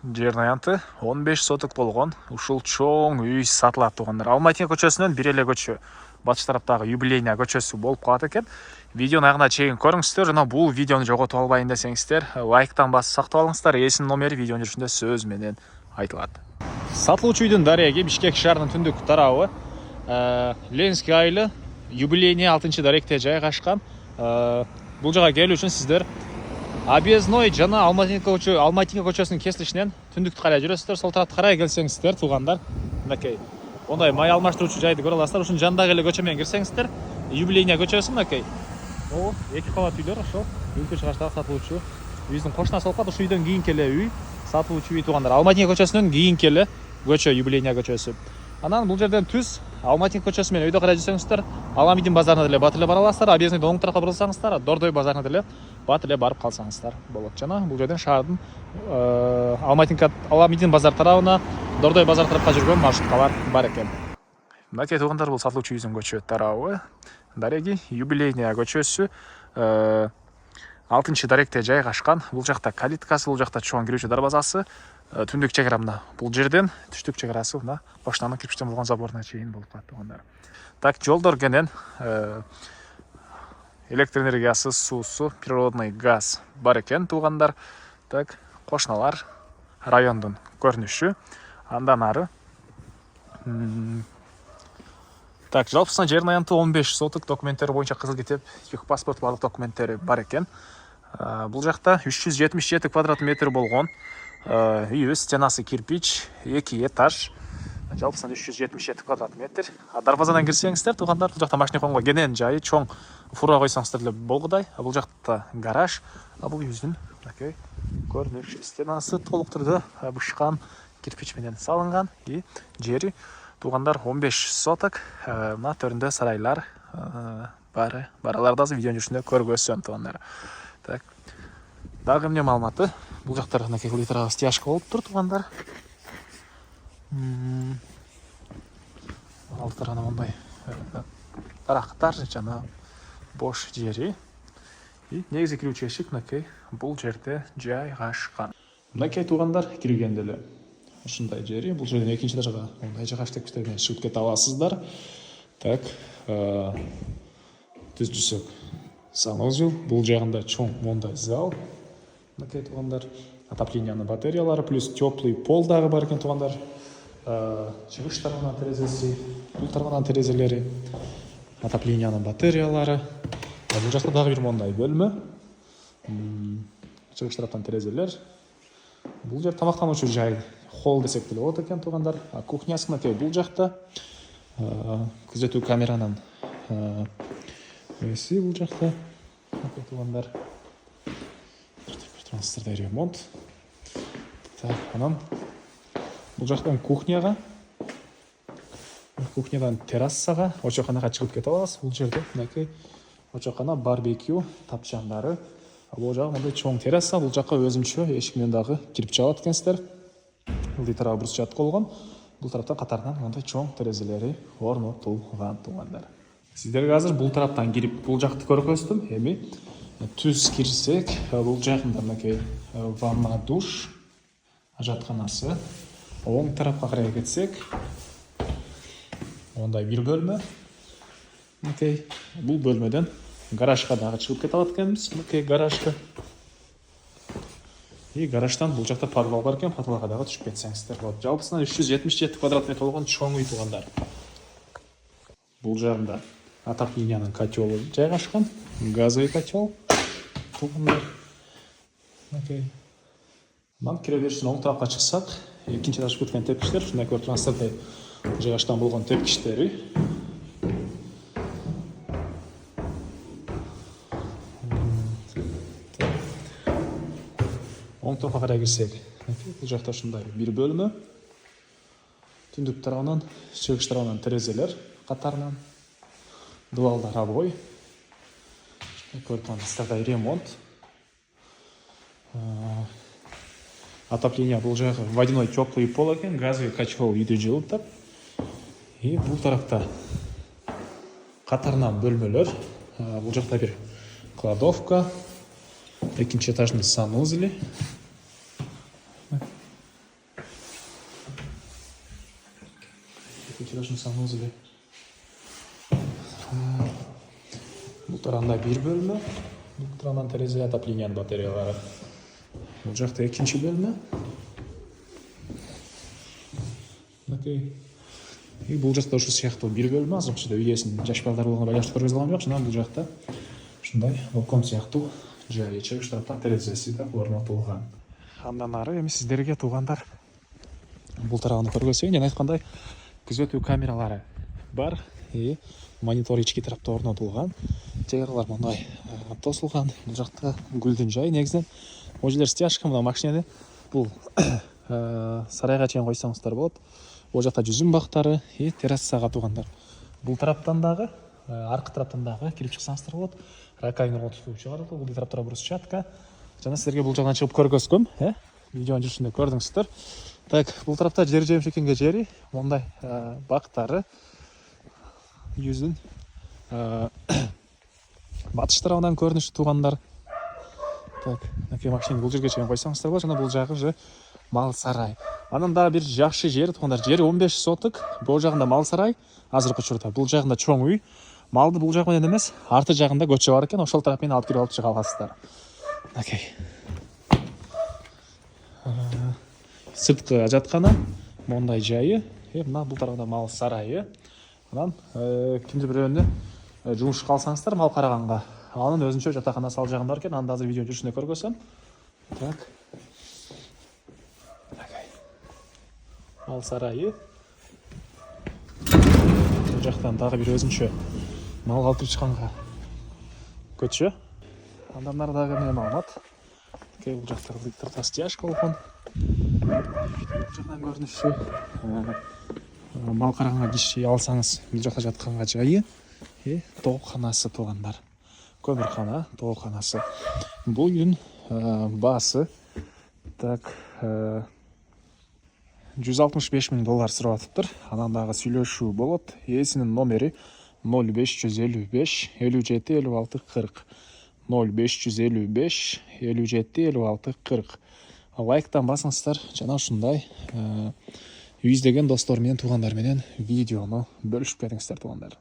Жердің аянты 15 сотық болған. Ушул чоң үй сатылат туғандар. Алматинка көчөсүнөн бир эле көчө, батыш тараптагы юбилейная көчөсү болуп калат экен. Видеону аягына чейин көрүңүздөр. Жана бул видеону жоготуп албайын десеңиздер, лайктан басып сактап алыңыздар. Эсин номери видеонун жүрүшүндө сөз менен айтылат. Сатылуучу үйдүн дареги Бишкек шаарынын түндүк тарабы, Ленинский айылы юбилейный 6-даректе жайгашкан. Бул жака келүү үчүн сиздер Объездной жана Алматинка көчөсүнүн кесилишинен түндүктү карай жүрөсүздөр. Сол тарапты карай келсеңиздер, туугандар, мынакей ондай май алмаштыруучу жайды көрө аласыздар. Ушунун жанындагы эле көчө менен кирсеңиздер, юбилейная көчөсү мынакей. Могу 2 кабат үйлөр ошол үлкү чыгаштагы сатылуучу үйүбүздүн кошунасы болуп калат. Ушул үйдөн кийинки эле үй сатылуучу үй туугандар. Алматинка көчөсүнөн кийинки эле көчө, юбилейная көчөсү. Анан бул жерден түз Алматинка көчөсү менен өйдө карай жүрсөңүздөр, Аламидин базарына деле бат эле бара аласыздар. Объездныйдон оң тарапка бурулсаңыздар, Дордой базарына деле бат эле барып калсаңыздар болот. Жана бул жерден шаардын Алматинка Аламидин базар тарабына, Дордой базар тарапка жүргөн маршруткалар бар экен. Мынакей туугандар, бул сатылуучу үйдүн көчө тарабы, дареги юбилейная көчөсү 6-даректе жайгашкан. Бул жакта калиткасы, бул жакта чоң кирүүчү дарбазасы. Түндүк чегара мына бул жерден, түштүк чегарасы мына кошунанын кирпичтен болгон заборуна чейин болуп калат туугандар. Так, жолдор кенен электр энергиясы, суусу, природный газ бар экен туугандар. Так, кошуналар, райондун көрүнүшү, андан ары. Так, жалпысынан жердин аянты 15 соток, документтери боюнча кызыл китеп, паспорт, барлык документтери бар экен. Бул жакта 377 квадрат метр болгон үйүбүз, стенасы кирпич, 2 этаж. Жалпысынан 377 квадрат метр. Дарбазадан кирсеңиздер, туугандар, бул жакта машина койгонго кенен жайы, чоң фура койсоңуздар деле болгудай. Бул жакта гараж. Бул үйүбүздүн такой көрүнүш, стенасы толук түрдө бышкан кирпич менен салынган. Жери туугандар 15 соток. Мына төрүндө сарайлар бар. Бараларды азыр видеонун жүрүшүндө көргөзсөм туугандар. Так. Дагы эмне маалыматы? Бул жактар мынакей литрага стяжка болуптур туугандар. Алты тарабына мындай дарактар жана бош жери. Негизи кирүүчү эшик мынакей бул жерде жайгашкан. Мынакей туугандар, киргенде эле ушундай жери. Бул жерден экинчи этажга мындай жыгач текчтер менен чыгып кете аласыздар. Так, түздүсөк санузел, бул жагында чоң мондай зал. Мынакей туугандар, отоплениянын батареялары плюс теплый пол дагы бар экен туугандар. Чыгыш тарабынан терезеси, бул тарабынан терезелери, отоплениянын батареялары. Бул жакта дагы бир мондай бөлмө. Чыгыш тараптан терезелер. Бул жер тамактануучу жай, холл десек деле болот экен туугандар. Кухнясы мынакей бул жакта. Күзөтүү камеранын эси бул жакта. Мынакей туугандар. Трансфердей ремонт. Так, анан бул жактан кухняга, кухнядан террасага, очоканага чыгып кете аласыз. Бул жерде мынакей очокана, барбекю, тапчандары. Бул жагы мындай чоң терраса, бул жакка өзүнчө эшик менен дагы кирип чыга алат экенсиздер. Бул тарабы брусчатка болгон. Бул тараптан катарынан мындай чоң терезелери орнотулган туугандар. Сиздерге азыр бул тараптан кирип бул жакты көргөздүм. Эми түз кирсек, бул жагында мынакей ванна, душ, жатканасы. Оң тарапка карай кетсек, ондай бир бөлмө. Мынакей бул бөлмөдөн гаражга дагы чыгып кете алат экенбиз. Мынакей гаражга. Гараждан бул жакта подвал бар экен, подвалга дагы түшүп кетсеңиздер болот. Жалпысынан 377 квадрат метр болгон чоң үй туугандар. Бул жагында отоплениянын котелу жайгашкан, газовый котел. Туугандар. Мынакей. Мына кире беришинен оң тарапка чыксак, экинчи этаж өткөн тепкичтер, ушундай көрүп турасыздар, жайгаштан болгон тепкичтери. Оң тарапка карай кирсек, бул жакта ушундай бир бөлмө. Түндүк тарабынан, чыгыш тарабынан терезелер катарынан. Дубалдар обой. Көрүп турасыздар, ремонт. Отопление бул жагы водяной теплый пол экен, газовый котел үйдө жылытат. Бул тарапта катарынан бөлмөлөр. Бул жакта бир кладовка, экинчи этаждын санузели. жасаңыз эле. Бул таранда бир бөлмө. Бул тарандан терезе, отоплениянын батареялары. Бул жакта экинчи бөлмө. Мынакей. И бул жакта ушул сыяктуу бир бөлмө, азыркы үйдесин жаш балдар болгонго байланыштырып көргөзүлгөн жок. Жана бул жакта ушундай балкон сыяктуу жай, чыгыш тарапта терезеси да орнотулган. Андан ары эми сиздерге туугандар бул тарабын көргөзөйүн. Жана айткандай, күзөтүү камералары бар и монитор ички тарапта орнотулган. Жайлар мындай тосулган. Бул жакта гүлдүн жайы негизинен могу жерлер стяжка, мына машинени бул сарайга чейин койсоңуздар болот. Бул жакта жүзүм бактары и террасага туугандар. Бул тараптан дагы, аркы тараптан дагы кирип чыксаңыздар болот. Раковина отуштуу чыгарылды. Бул тараптар брусчатка. Жана силерге бул жагдан чыгып көргөзгөм, видеонун жүрүшүндө көрдүңүздөр. Так, бул тарапта жер жемшекенге жери, мондай бактары жүздүн батыш тарабынан көрүнүшү туугандар. Так, мынакей машинени бул жерге чейин койсоңуздар болот. Жана бул жагы же мал сарай. Анан дагы бир жакшы жери туугандар. Жери 15 соток. Бул жагында мал сарай, азыркы учурда. Бул жагында чоң үй. Малды бул жагы менен эмес, арты жагында көчө бар экен. Ошол тарап менен алып кирип алып чыга аласыздар. Окей. Сырткы жатканы, мондай жайы. Мына бул тарапта мал сарайы. Анан кимди бирөөнү жумушка алсаңыздар мал караганга, анын өзүнчө жатаканасы ал жагында бар экен. Анда азыр видео жүрүшүндө көргөзөм. Так. Мал сарайы. Бул жактан дагы бир өзүнчө мал алып чыкканга көчө. Андан ары дагы эмне маалымат. Бул жакта стяжка болгон. Бул жактан көрүнүшү. Мал караганга киши алсаңыз, бул жакта жатканга жайы, тоокханасы туугандар. Көмүркана, тоокханасы. Бул үйдүн баасы так 165 000 доллар сурап атыптыр. Анан дагы сүйлөшүү болот. Ээсинин номери 0555 57 56 40. 0555 57 56 40. Лайктан басыңыздар. Жана ушундай үй издеген достор менен, туугандар менен видеону бөлүшүп кетиңиздер туугандар.